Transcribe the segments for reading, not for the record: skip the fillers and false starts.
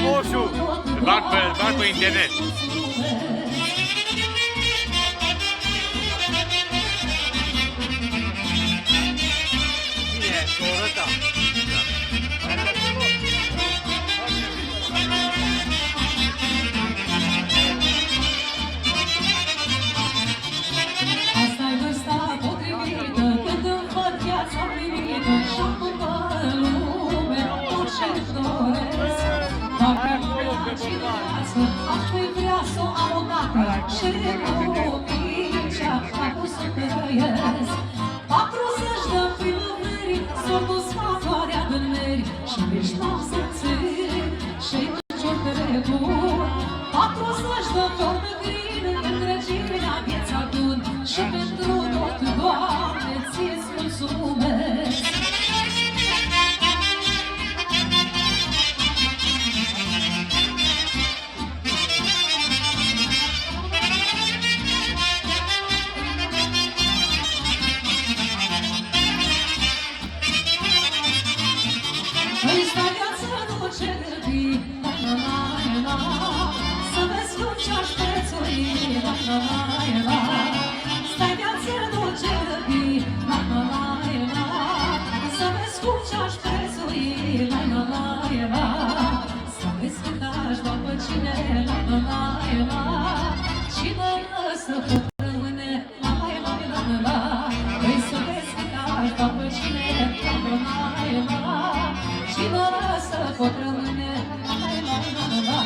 moșu! Bag pe internet! Bine, soră ta! Asta-i vârsta potrivită, când îmi văd viața primită și-am cumpăr lume tot ce-mi doresc. Dacă nu faci viață, aș fi vrea să o am odată și lumicea a pus să trăiesc. 40 de primăveri s-au dus favoarea gânderi și nici n-am simțit și-i cior trecut. 40 de flori de grin, întregirea vieța adun și pentru tot, Doamne, ție-ți mulțumesc. Ăsta viață nu ce gândi, la, să vezi cum ce-aș prețui, la. Stai viață nu ce gândi, la, să vezi cum ce-aș prețui, la. Să vezi cât aș lua pe cine, la. Cine să pot rămâne, la. Vrei să vezi cât aș lua pe cine, la. Cine să pot rămâne, la.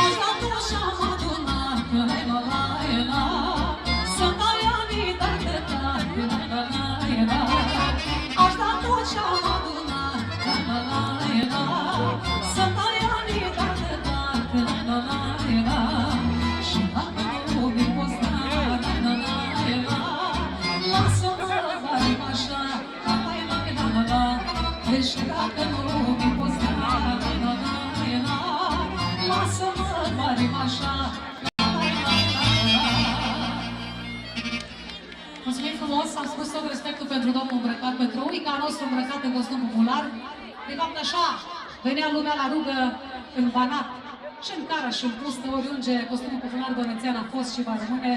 Aș da tot și-am adunat, la. Să-mi dai amitate tare, la. Aș da tot și-am adunat, la. Să-mi dai amitate tare, la. Și dacă nu mi-i poți da, la. Lasă-mă, vai așa, la. Deci dacă nu mi-i poți da, la. Lasă-mă, vai așa, Mulțumim frumos, am spus tot respectul pentru domnul îmbrăcat, pentru unica nostru îmbrăcat în costum popular. De fapt așa, venea lumea la rugă în Banat, și în Cara, și în Pustă, oriunde costumul popular bănățean a fost și va rămâne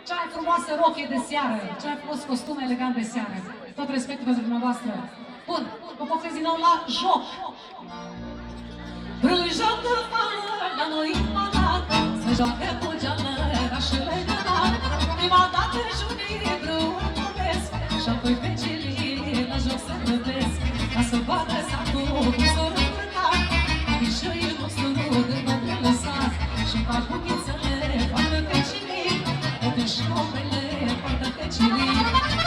cea mai frumoasă rochie de seară, cel mai frumos costum elegant de seară. Tot respectul pentru dumneavoastră. Bun, vă poftesc din nou la joc. Joc de fană, la noi în Banat, se joacă cu geanăra și legănat. Prima dată jurii brunesc și apoi pe celii la joc să rădesc, ca să vadă satul cum s-o rămânat. Pișăii nostru de nu lăsat și fac buchițele, poartă pe celii, toate școpele, poartă pe celii.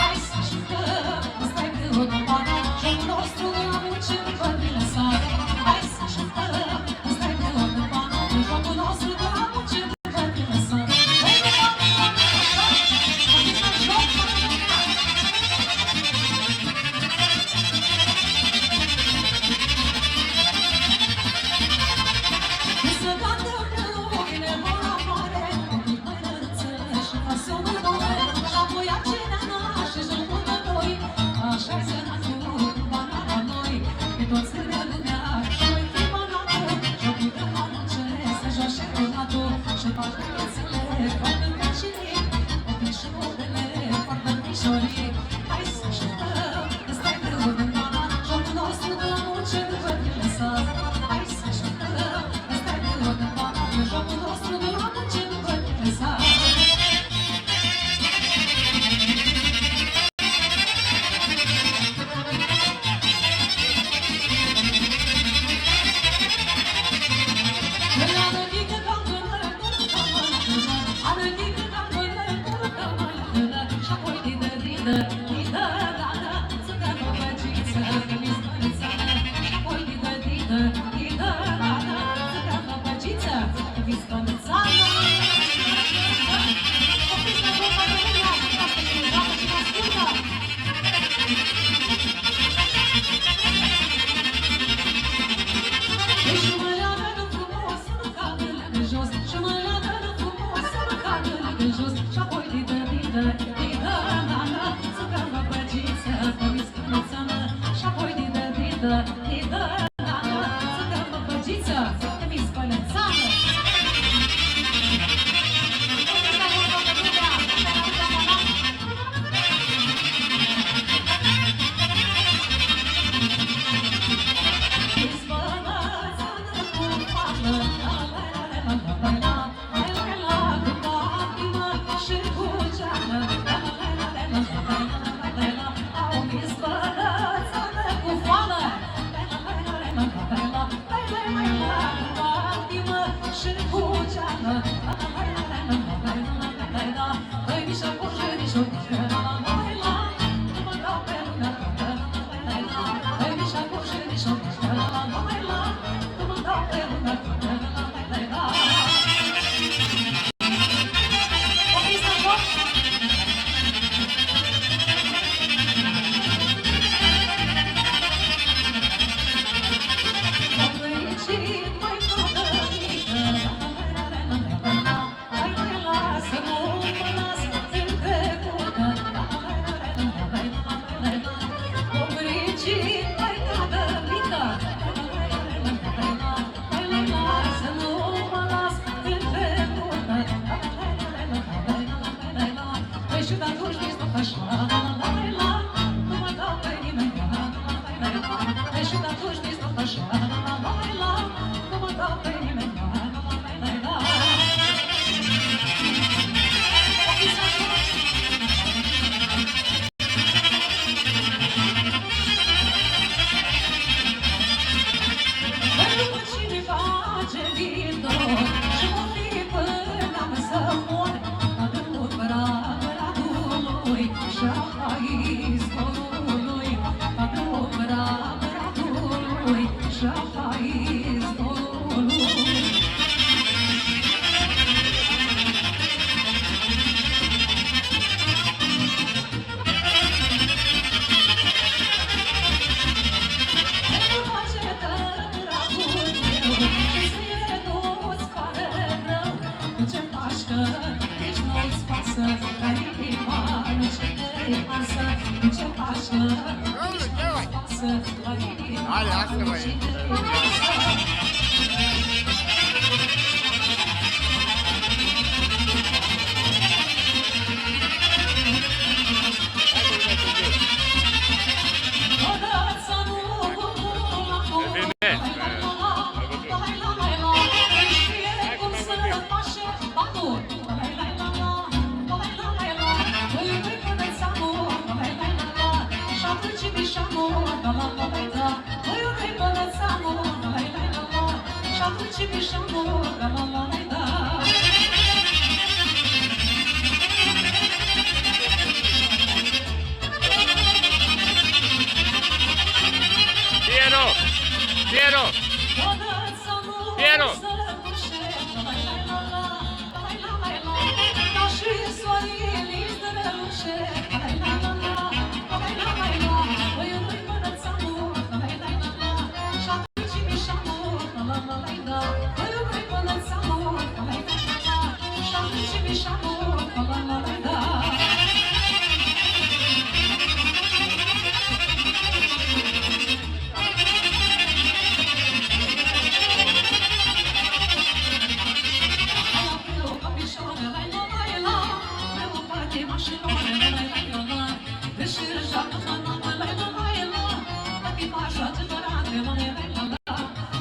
Hai să jucăm, ăsta-i greu de Banat, jocul nostru la muncii vă lăsat. Hai să jucăm, ăsta-i greu de Banat, jocul nostru la muncii vă lăsat. așa, nici nu-ți pasă, că inima nu ce te-i pasă, ce așa, nici nu-ți pasă, că inima nu ce te-i pasă. Piero! Piero! Piero!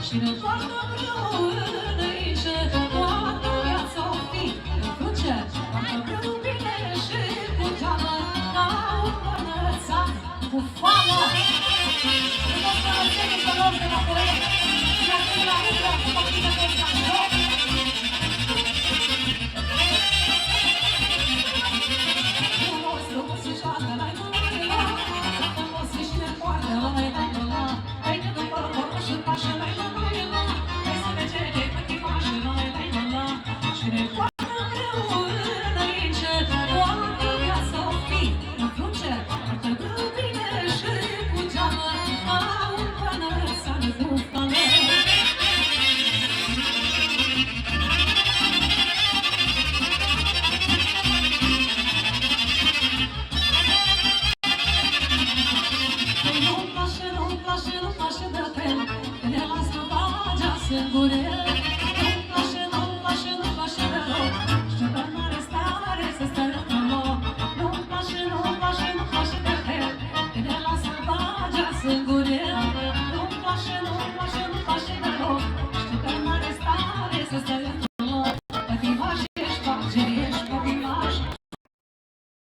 Și ne poartă greu înainte, toată viața o fi în cruce, poartă greu bine și cu teamă, ca un bănățan cu foamă. Nu pot să rățeni să luăm de la poet, și la tine la utră, cu copii de ăsta în loc. Frumos, frumos și joacă, la-i la, frumos și ne poartă, la-i la, hai ne după corul și pașă, la-i la. Și ne poartă greu înainte, toată viața o fi în cruce, poartă greu bine și cu geamă, ca un bănățan cu foamă. Nu-mi place, nu-mi place, nu-mi place de fel, că ne lasă bagea singure.